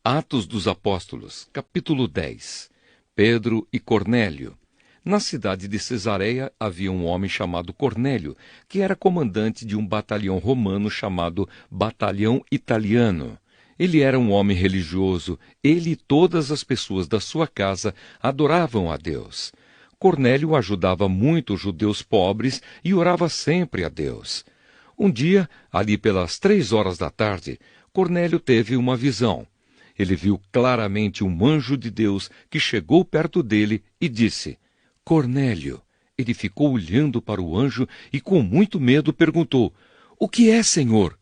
Atos dos Apóstolos, capítulo 10. Pedro e Cornélio. Na cidade de Cesareia havia um homem chamado Cornélio, que era comandante de um batalhão romano chamado Batalhão Italiano. Ele era um homem religioso. Ele e todas as pessoas da sua casa adoravam a Deus. Cornélio ajudava muito os judeus pobres e orava sempre a Deus. Um dia, ali pelas 3 horas da tarde, Cornélio teve uma visão. Ele viu claramente um anjo de Deus que chegou perto dele e disse: Cornélio. Ele ficou olhando para o anjo e com muito medo perguntou: O que é, Senhor?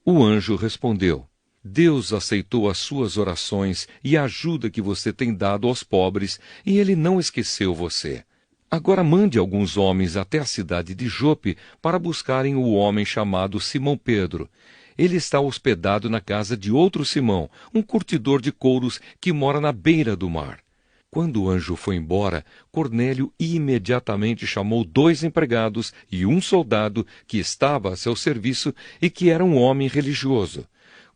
O anjo respondeu: Deus aceitou as suas orações e a ajuda que você tem dado aos pobres, e ele não esqueceu você. Agora mande alguns homens até a cidade de Jope para buscarem o homem chamado Simão Pedro. Ele está hospedado na casa de outro Simão, um curtidor de couros que mora na beira do mar. Quando o anjo foi embora, Cornélio imediatamente chamou 2 empregados e um soldado que estava a seu serviço e que era um homem religioso.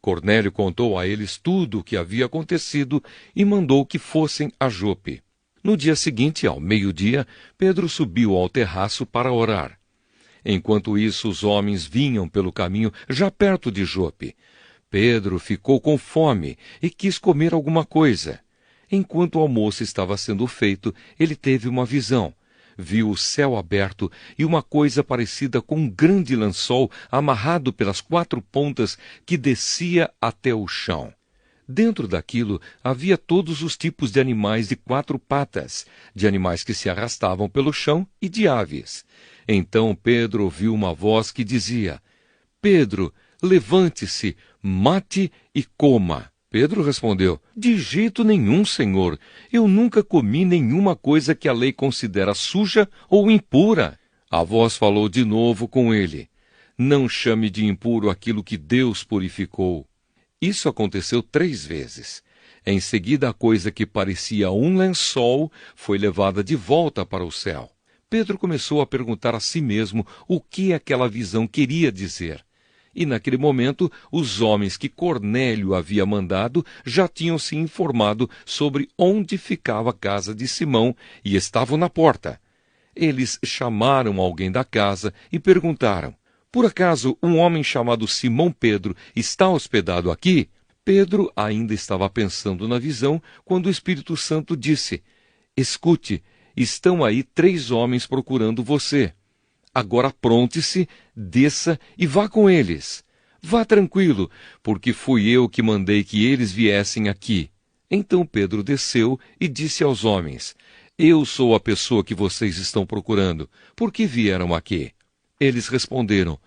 Cornélio contou a eles tudo o que havia acontecido e mandou que fossem a Jope. No dia seguinte, ao meio-dia, Pedro subiu ao terraço para orar. Enquanto isso, os homens vinham pelo caminho já perto de Jope. Pedro ficou com fome e quis comer alguma coisa. Enquanto o almoço estava sendo feito, ele teve uma visão. Viu o céu aberto e uma coisa parecida com um grande lençol amarrado pelas 4 pontas que descia até o chão. Dentro daquilo havia todos os tipos de animais de 4 patas, de animais que se arrastavam pelo chão e de aves. Então Pedro ouviu uma voz que dizia: Pedro, levante-se, mate e coma. Pedro respondeu: De jeito nenhum, Senhor. Eu nunca comi nenhuma coisa que a lei considera suja ou impura. A voz falou de novo com ele: Não chame de impuro aquilo que Deus purificou. Isso aconteceu 3 vezes. Em seguida, a coisa que parecia um lençol foi levada de volta para o céu. Pedro começou a perguntar a si mesmo o que aquela visão queria dizer. E naquele momento, os homens que Cornélio havia mandado já tinham se informado sobre onde ficava a casa de Simão e estavam na porta. Eles chamaram alguém da casa e perguntaram: Por acaso um homem chamado Simão Pedro está hospedado aqui? Pedro ainda estava pensando na visão quando o Espírito Santo disse: Escute, estão aí 3 homens procurando você. Agora apronte-se, desça e vá com eles. Vá tranquilo, porque fui eu que mandei que eles viessem aqui. Então Pedro desceu e disse aos homens: Eu sou a pessoa que vocês estão procurando. Por que vieram aqui? Eles responderam: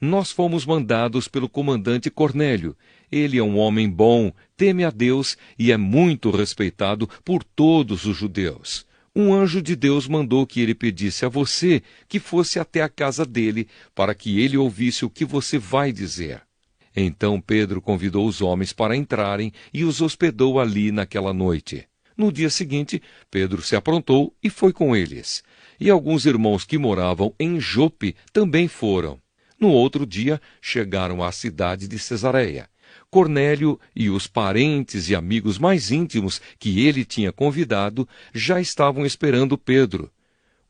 Nós fomos mandados pelo comandante Cornélio. Ele é um homem bom, teme a Deus e é muito respeitado por todos os judeus. Um anjo de Deus mandou que ele pedisse a você que fosse até a casa dele, para que ele ouvisse o que você vai dizer. Então Pedro convidou os homens para entrarem e os hospedou ali naquela noite. No dia seguinte, Pedro se aprontou e foi com eles. E alguns irmãos que moravam em Jope também foram. No outro dia, chegaram à cidade de Cesareia. Cornélio e os parentes e amigos mais íntimos que ele tinha convidado já estavam esperando Pedro.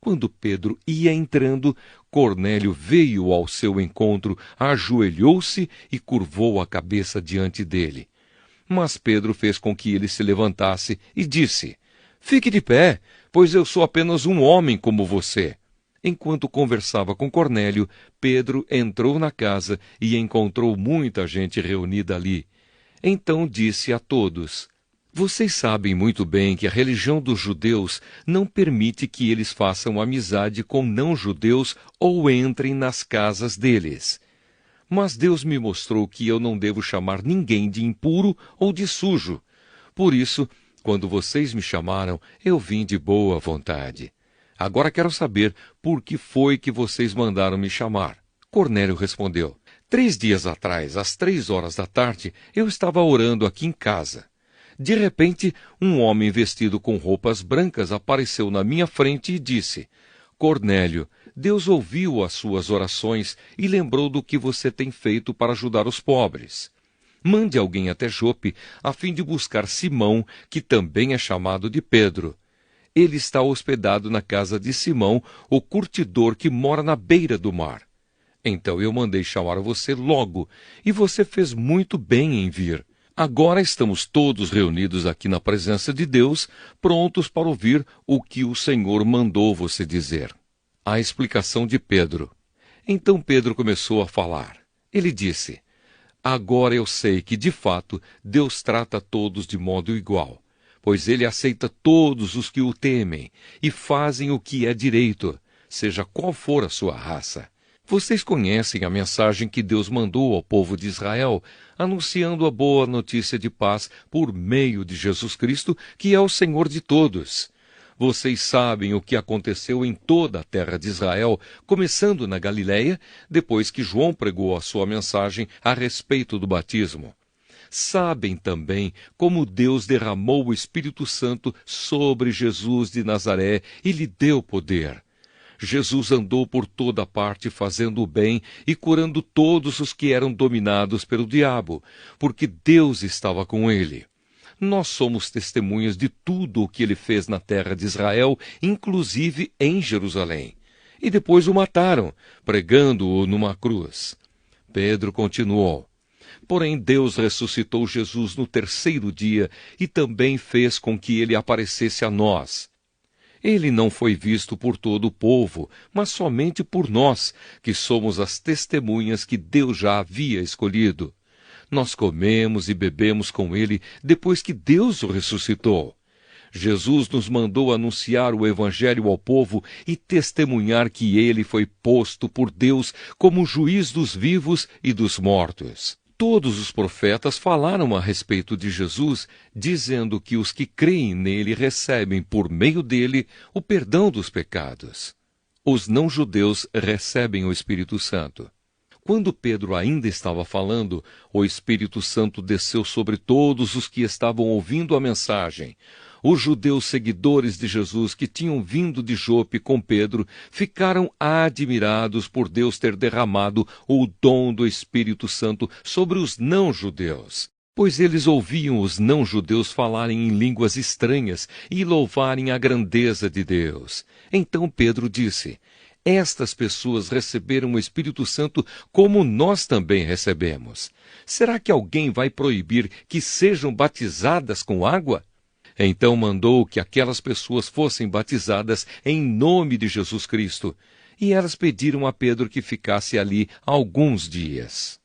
Quando Pedro ia entrando, Cornélio veio ao seu encontro, ajoelhou-se e curvou a cabeça diante dele. Mas Pedro fez com que ele se levantasse e disse: Fique de pé, pois eu sou apenas um homem como você. Enquanto conversava com Cornélio, Pedro entrou na casa e encontrou muita gente reunida ali. Então disse a todos: Vocês sabem muito bem que a religião dos judeus não permite que eles façam amizade com não-judeus ou entrem nas casas deles. Mas Deus me mostrou que eu não devo chamar ninguém de impuro ou de sujo. Por isso, quando vocês me chamaram, eu vim de boa vontade. Agora quero saber por que foi que vocês mandaram me chamar. Cornélio respondeu: 3 dias atrás, às 3 horas da tarde, eu estava orando aqui em casa. De repente, um homem vestido com roupas brancas apareceu na minha frente e disse: Cornélio, Deus ouviu as suas orações e lembrou do que você tem feito para ajudar os pobres. mande alguém até Jope, a fim de buscar Simão, que também é chamado de Pedro. Ele está hospedado na casa de Simão, o curtidor que mora na beira do mar. Então eu mandei chamar você logo, e você fez muito bem em vir. Agora estamos todos reunidos aqui na presença de Deus, prontos para ouvir o que o Senhor mandou você dizer. A explicação de Pedro. Então Pedro começou a falar. Ele disse: Agora eu sei que, de fato, Deus trata todos de modo igual, pois ele aceita todos os que o temem e fazem o que é direito, seja qual for a sua raça. Vocês conhecem a mensagem que Deus mandou ao povo de Israel, anunciando a boa notícia de paz por meio de Jesus Cristo, que é o Senhor de todos. Vocês sabem o que aconteceu em toda a terra de Israel, começando na Galiléia, depois que João pregou a sua mensagem a respeito do batismo. Sabem também como Deus derramou o Espírito Santo sobre Jesus de Nazaré e lhe deu poder. Jesus andou por toda parte fazendo o bem e curando todos os que eram dominados pelo diabo, porque Deus estava com ele. Nós somos testemunhas de tudo o que ele fez na terra de Israel, inclusive em Jerusalém. E depois o mataram, pregando-o numa cruz. Pedro continuou: Porém Deus ressuscitou Jesus no terceiro dia e também fez com que ele aparecesse a nós. Ele não foi visto por todo o povo, mas somente por nós, que somos as testemunhas que Deus já havia escolhido. Nós comemos e bebemos com ele depois que Deus o ressuscitou. Jesus nos mandou anunciar o Evangelho ao povo e testemunhar que ele foi posto por Deus como juiz dos vivos e dos mortos. Todos os profetas falaram a respeito de Jesus, dizendo que os que creem nele recebem, por meio dele, o perdão dos pecados. Os não-judeus recebem o Espírito Santo. Quando Pedro ainda estava falando, o Espírito Santo desceu sobre todos os que estavam ouvindo a mensagem. Os judeus seguidores de Jesus que tinham vindo de Jope com Pedro ficaram admirados por Deus ter derramado o dom do Espírito Santo sobre os não-judeus, pois eles ouviam os não-judeus falarem em línguas estranhas e louvarem a grandeza de Deus. Então Pedro disse: Estas pessoas receberam o Espírito Santo como nós também recebemos. Será que alguém vai proibir que sejam batizadas com água? Então mandou que aquelas pessoas fossem batizadas em nome de Jesus Cristo. E elas pediram a Pedro que ficasse ali alguns dias.